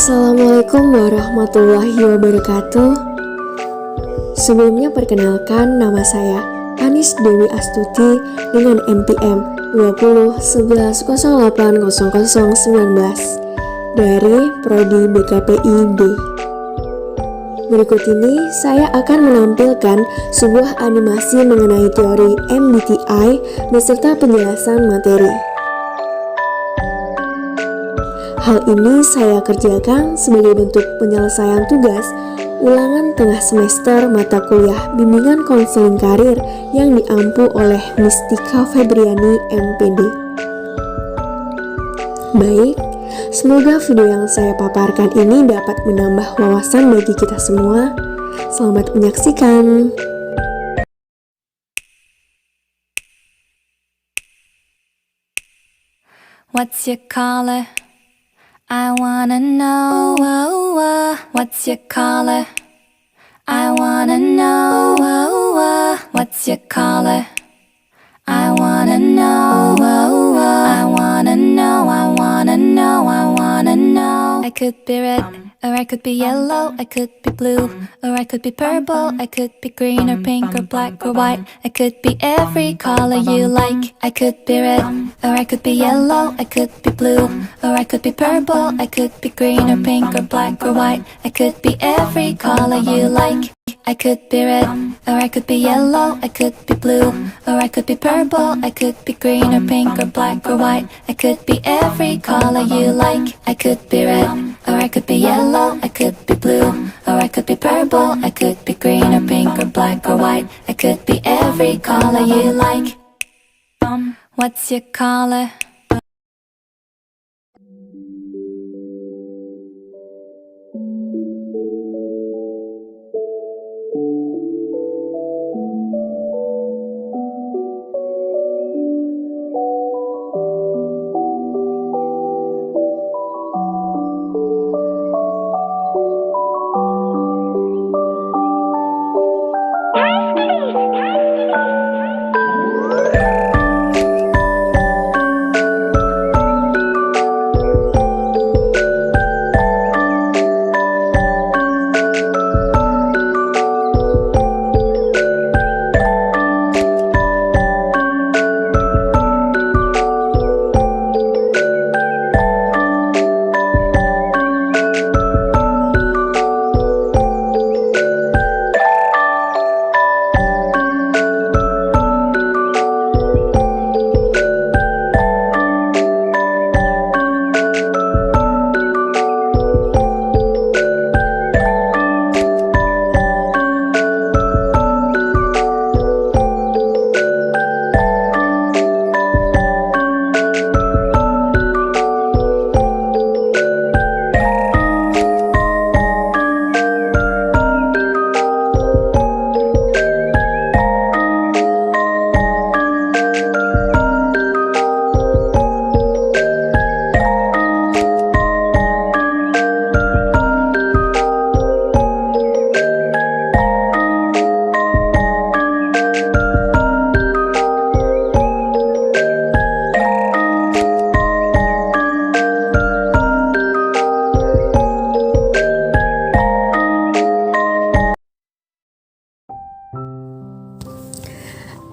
Assalamualaikum warahmatullahi wabarakatuh. Sebelumnya perkenalkan, nama saya Anis Dewi Astuti dengan NPM 2011080019 dari Prodi BKPI D. Berikut ini saya akan menampilkan sebuah animasi mengenai teori MBTI beserta penjelasan materi. Hal ini saya kerjakan sebagai bentuk penyelesaian tugas ulangan tengah semester mata kuliah bimbingan konseling karir yang diampu oleh Mistika Febriani MPD. Baik, semoga video yang saya paparkan ini dapat menambah wawasan bagi kita semua. Selamat menyaksikan. What's your color? I wanna know. What's your color? I wanna know. What's your color? I wanna know. I wanna know. I wanna know. I wanna know. I could be red, or I could be yellow, I could be blue, or I could be purple, I could be green or pink or black or white. I could be every color you like. I could be red, or I could be yellow, I could be blue, or I could be purple, I could be green or pink or black or white. I could be every color you like. I could be red, or I could be yellow, I could be blue, or I could be purple, I could be green or pink or black or white. I could be every color you like. I could be red, or I could be yellow, I could be blue, or I could be purple, I could be green or pink or black or white. I could be every color you like. What's your color?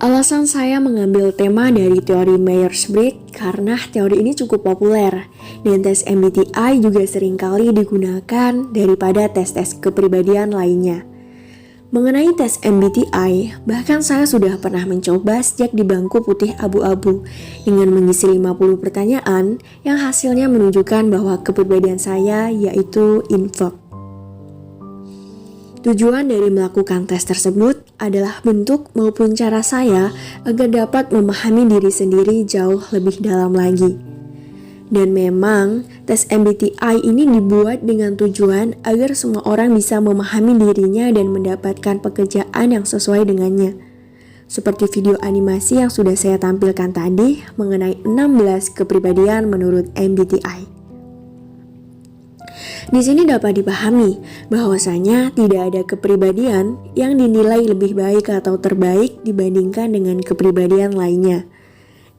Alasan saya mengambil tema dari teori Myers-Briggs karena teori ini cukup populer dan tes MBTI juga seringkali digunakan daripada tes-tes kepribadian lainnya. Mengenai tes MBTI, bahkan saya sudah pernah mencoba sejak di bangku putih abu-abu dengan mengisi 50 pertanyaan yang hasilnya menunjukkan bahwa kepribadian saya yaitu introvert. Tujuan dari melakukan tes tersebut adalah bentuk maupun cara saya agar dapat memahami diri sendiri jauh lebih dalam lagi. Dan memang, tes MBTI ini dibuat dengan tujuan agar semua orang bisa memahami dirinya dan mendapatkan pekerjaan yang sesuai dengannya. Seperti video animasi yang sudah saya tampilkan tadi mengenai 16 kepribadian menurut MBTI. Di sini dapat dipahami bahwasanya tidak ada kepribadian yang dinilai lebih baik atau terbaik dibandingkan dengan kepribadian lainnya.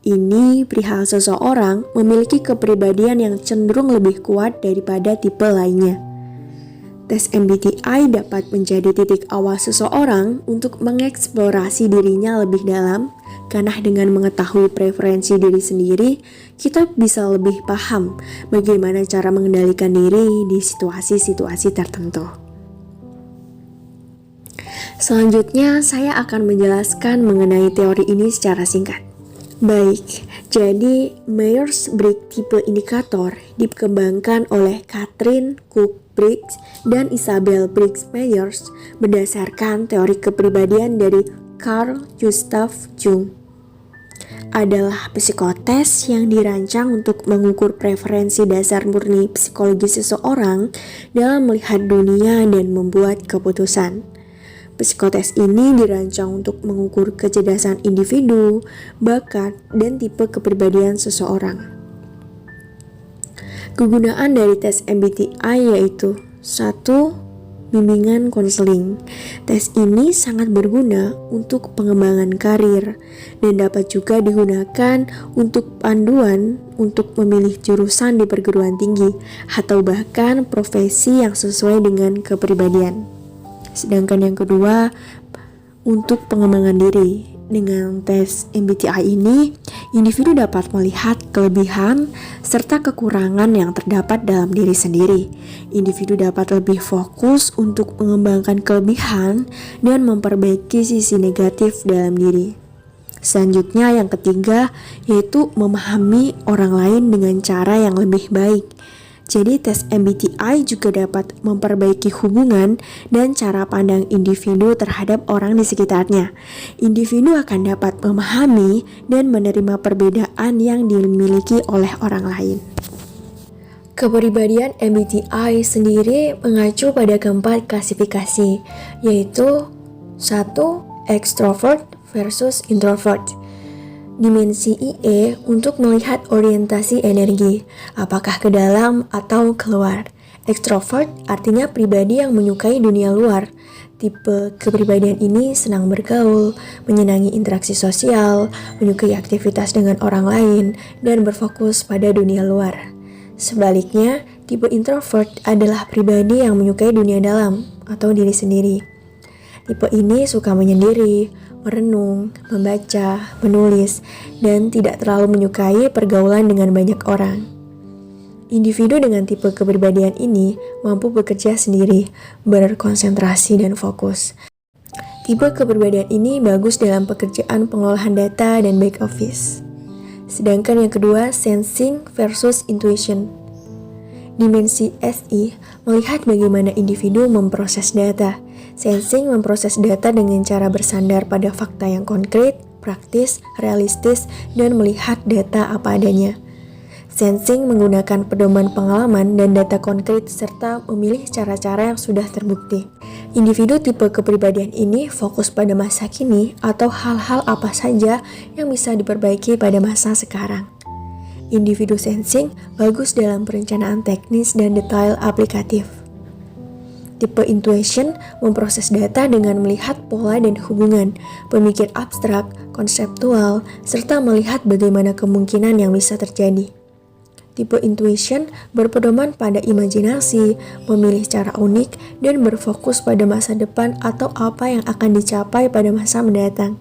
ini perihal seseorang memiliki kepribadian yang cenderung lebih kuat daripada tipe lainnya. Tes MBTI dapat menjadi titik awal seseorang untuk mengeksplorasi dirinya lebih dalam, karena dengan mengetahui preferensi diri sendiri, kita bisa lebih paham bagaimana cara mengendalikan diri di situasi-situasi tertentu. Selanjutnya, saya akan menjelaskan mengenai teori ini secara singkat. Baik, jadi Myers-Briggs tipe indikator dikembangkan oleh Katrin Cook Briggs dan Isabel Briggs Myers berdasarkan teori kepribadian dari Carl Gustav Jung. Adalah psikotes yang dirancang untuk mengukur preferensi dasar murni psikologi seseorang dalam melihat dunia dan membuat keputusan. Psikotes ini dirancang untuk mengukur kecerdasan individu, bakat, dan tipe kepribadian seseorang. Kegunaan dari tes MBTI yaitu 1. Bimbingan konseling. Tes ini sangat berguna untuk pengembangan karir dan dapat juga digunakan untuk panduan untuk memilih jurusan di perguruan tinggi atau bahkan profesi yang sesuai dengan kepribadian. Sedangkan yang kedua, untuk pengembangan diri. Dengan tes MBTI ini, individu dapat melihat kelebihan serta kekurangan yang terdapat dalam diri sendiri. Individu dapat lebih fokus untuk mengembangkan kelebihan dan memperbaiki sisi negatif dalam diri. Selanjutnya, yang ketiga, yaitu memahami orang lain dengan cara yang lebih baik. Jadi tes MBTI juga dapat memperbaiki hubungan dan cara pandang individu terhadap orang di sekitarnya. Individu akan dapat memahami dan menerima perbedaan yang dimiliki oleh orang lain. Kepribadian MBTI sendiri mengacu pada keempat klasifikasi, yaitu 1. Extrovert versus introvert. Dimensi IE untuk melihat orientasi energi, apakah ke dalam atau keluar. Extrovert artinya pribadi yang menyukai dunia luar. Tipe kepribadian ini senang bergaul, menyenangi interaksi sosial, menyukai aktivitas dengan orang lain, dan berfokus pada dunia luar. Sebaliknya, tipe introvert adalah pribadi yang menyukai dunia dalam atau diri sendiri. Tipe ini suka menyendiri, merenung, membaca, menulis, dan tidak terlalu menyukai pergaulan dengan banyak orang. Individu dengan tipe kepribadian ini mampu bekerja sendiri, berkonsentrasi dan fokus. Tipe kepribadian ini bagus dalam pekerjaan pengolahan data dan back office. Sedangkan yang kedua, sensing versus intuition. Dimensi SI melihat bagaimana individu memproses data. Sensing memproses data dengan cara bersandar pada fakta yang konkret, praktis, realistis, dan melihat data apa adanya. Sensing menggunakan pedoman pengalaman dan data konkret serta memilih cara-cara yang sudah terbukti. Individu tipe kepribadian ini fokus pada masa kini atau hal-hal apa saja yang bisa diperbaiki pada masa sekarang. Individu sensing bagus dalam perencanaan teknis dan detail aplikatif. Tipe intuition memproses data dengan melihat pola dan hubungan, pemikir abstrak, konseptual, serta melihat bagaimana kemungkinan yang bisa terjadi. Tipe intuition berpedoman pada imajinasi, memilih cara unik, dan berfokus pada masa depan atau apa yang akan dicapai pada masa mendatang.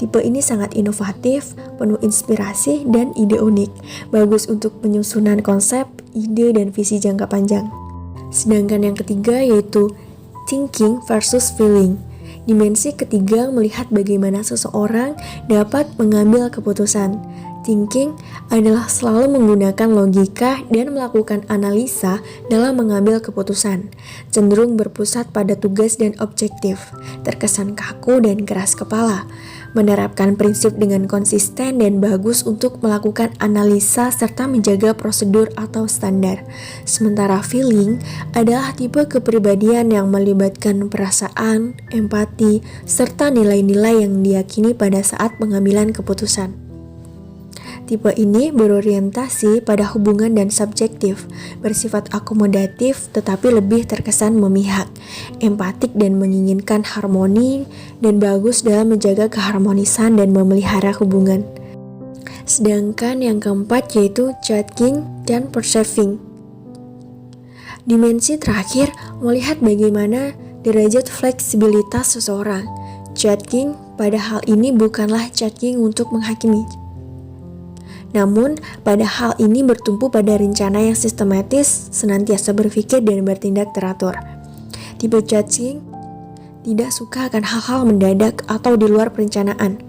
Tipe ini sangat inovatif, penuh inspirasi, dan ide unik, bagus untuk penyusunan konsep, ide, dan visi jangka panjang. Sedangkan yang ketiga yaitu thinking versus feeling. Dimensi ketiga melihat bagaimana seseorang dapat mengambil keputusan. Thinking adalah selalu menggunakan logika dan melakukan analisa dalam mengambil keputusan, cenderung berpusat pada tugas dan objektif, terkesan kaku dan keras kepala, menerapkan prinsip dengan konsisten dan bagus untuk melakukan analisa serta menjaga prosedur atau standar. Sementara feeling adalah tipe kepribadian yang melibatkan perasaan, empati, serta nilai-nilai yang diyakini pada saat pengambilan keputusan. Tipe ini berorientasi pada hubungan dan subjektif, bersifat akomodatif tetapi lebih terkesan memihak, empatik dan menginginkan harmoni, dan bagus dalam menjaga keharmonisan dan memelihara hubungan. Sedangkan yang keempat yaitu judging dan perceiving. Dimensi terakhir melihat bagaimana derajat fleksibilitas seseorang. Judging pada hal ini bukanlah judging untuk menghakimi. Namun, pada hal ini bertumpu pada rencana yang sistematis, senantiasa berpikir dan bertindak teratur. Tipe judging tidak suka akan hal-hal mendadak atau di luar perencanaan.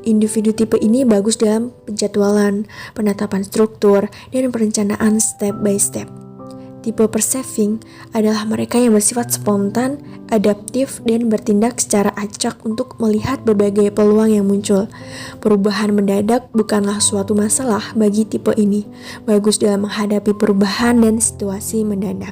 Individu tipe ini bagus dalam penjadwalan, penetapan struktur, dan perencanaan step by step. Tipe perceiving adalah mereka yang bersifat spontan, adaptif, dan bertindak secara acak untuk melihat berbagai peluang yang muncul. Perubahan mendadak bukanlah suatu masalah bagi tipe ini, bagus dalam menghadapi perubahan dan situasi mendadak.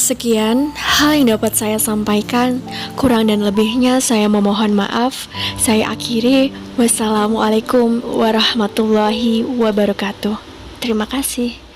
Sekian hal yang dapat saya sampaikan, kurang dan lebihnya saya memohon maaf. Saya akhiri, wassalamualaikum warahmatullahi wabarakatuh. Terima kasih.